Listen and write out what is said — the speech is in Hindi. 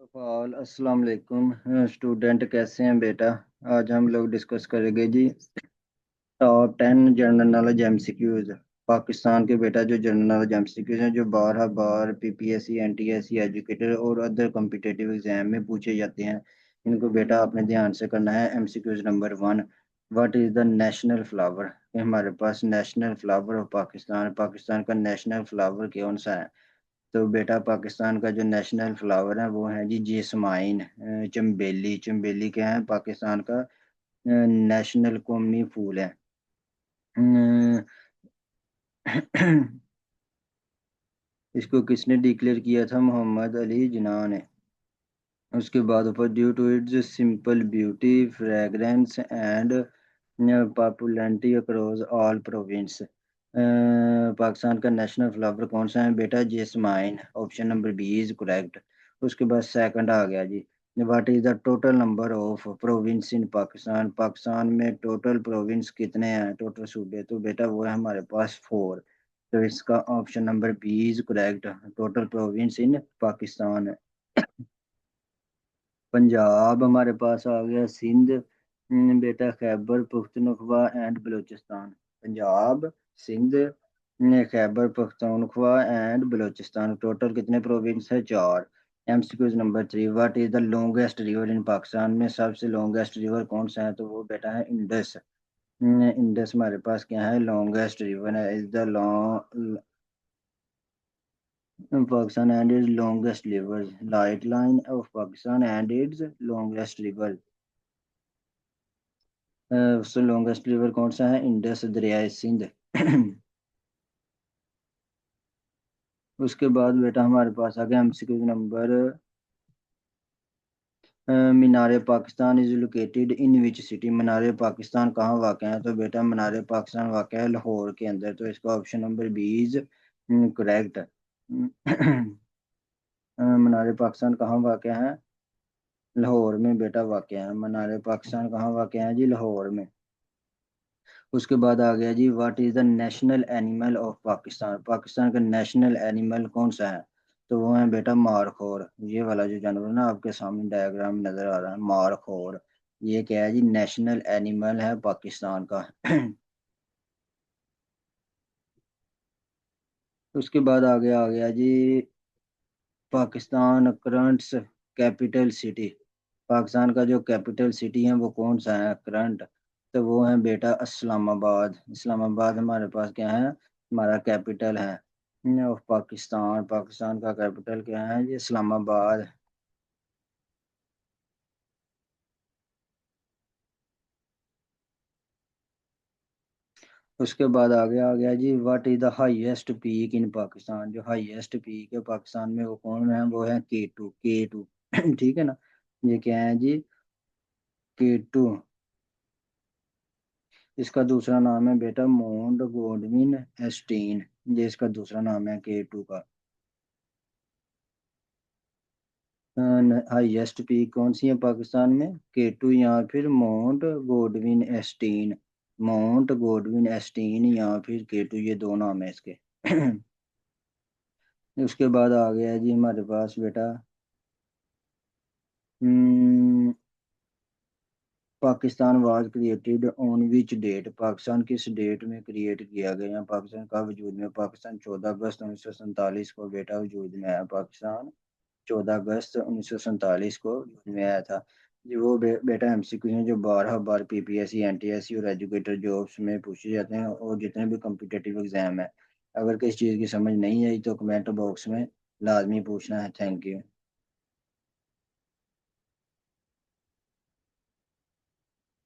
अस्सलाम वालेकुम स्टूडेंट, कैसे हैं बेटा। आज हम लोग डिस्कस करेंगे जी top 10 general knowledge MCQs. Pakistan के बेटा जो जनरल नॉलेज एमसीक्यूज हैं जो बारह बार पीपीएससी एनटीएससी एजुकेटर और अदर कॉम्पिटिटिव एग्जाम में पूछे जाते हैं। इनको बेटा अपने ध्यान से करना है। MCQs number 1, what is the national flower. हमारे पास national flower of Pakistan, Pakistan का नेशनल फ्लावर कौन सा है। तो बेटा पाकिस्तान का जो नेशनल फ्लावर है वो है जी जेसमाइन। चंबेली, चंबेली क्या है पाकिस्तान का नेशनल कौमी फूल है। अ, इसको किसने डिक्लेयर किया था? मोहम्मद अली जिन्ना ने। उसके बाद ऊपर due to its simple beauty, fragrance and popularity across all province. Pakistan का नेशनल फ्लावर कौन सा है बेटा? Jasmine. Option number B is correct. उसके बाद सेकंड आ गया जी, what is the total number of province in Pakistan. Pakistan में टोटल प्रोविंस कितने हैं, टोटल सूबे? तो बेटा वो है हमारे पास 4। तो इसका option number B is correct. Total province in Pakistan. Punjab हमारे पास आ गया, सिंध, बेटा Khyber Pakhtunkhwa and Balochistan. Punjab, Sindh, Khyber Pakhtunkhwa and Balochistan. Total कितने प्रोविंस है? 4। MCQs number 3, what is the longest river in Pakistan में सबसे लॉन्गेस्ट रिवर कौन सा है? तो वो बेटा है इंडस। इंडस हमारे पास क्या है? लॉन्गेस्ट रिवर है। Is the long Pakistan and its longest river, lifeline of Pakistan and its longest river। उससे लॉन्गेस्ट रिवर कौन सा है? इंडस दरियाए सिंध। उसके बाद बेटा हमारे पास आ गया MCQ number, Minar Pakistan is located in which city. Minar Pakistan कहाँ वाक़ है? तो बेटा मीनार पाकिस्तान वाक़ है लाहौर के अंदर। तो इसका option number B is correct. Minar Pakistan कहाँ वाक़ है? लाहौर में बेटा वाक़ है। मीनार पाकिस्तान कहाँ वाक़ है जी? लाहौर में। उसके बाद आ गया जी, what is the national animal of Pakistan. Pakistan का नेशनल एनिमल कौन सा है? तो वो है बेटा मारखोर। ये वाला जो जानवर ना आपके सामने डायग्राम में नजर आ रहा है, मारखोर। ये क्या है जी? नेशनल एनिमल है पाकिस्तान का। उसके बाद आ गया जी, Pakistan currents capital city. Pakistan का जो कैपिटल सिटी है वो कौन सा है करंट? तो वो है बेटा इस्लामाबाद। इस्लामाबाद हमारे पास क्या है? हमारा कैपिटल है ऑफ पाकिस्तान। पाकिस्तान का कैपिटल क्या है? ये इस्लामाबाद। उसके बाद आ गया जी, what is the highest peak in Pakistan. जो हाईएस्ट पीक है पाकिस्तान में वो कौन है? वो है K2, K2। ठीक है ना। ये क्या है जी? K2। इसका दूसरा नाम है बेटा माउंट गॉडविन एस्टीन। ये इसका दूसरा नाम है K2 का। हाईएस्ट पीक कौन सी है पाकिस्तान में? K2 या फिर माउंट गॉडविन एस्टीन। माउंट गॉडविन एस्टीन या फिर K2, ये दो नाम है इसके। उसके बाद आ गया जी हमारे पास बेटा, hmm, Pakistan was created on which date. Pakistan किस डेट में क्रिएट किया गया? पाकिस्तान का वजूद में, पाकिस्तान 14 अगस्त 1947 को बेटा वजूद में आया। पाकिस्तान 14 अगस्त 1947 को वजूद में आया था। जी वो बेटा एमसीक्यू हैं जो बारह बार पीपीएससी एनटीएससी और एजुकेटर जॉब्स में पूछे जाते हैं और जितने भी कम्पिटेटिव एग्जाम है। अगर किसी चीज़ की समझ नहीं आई तो कमेंट बॉक्स में लाजमी पूछना है। Thank you.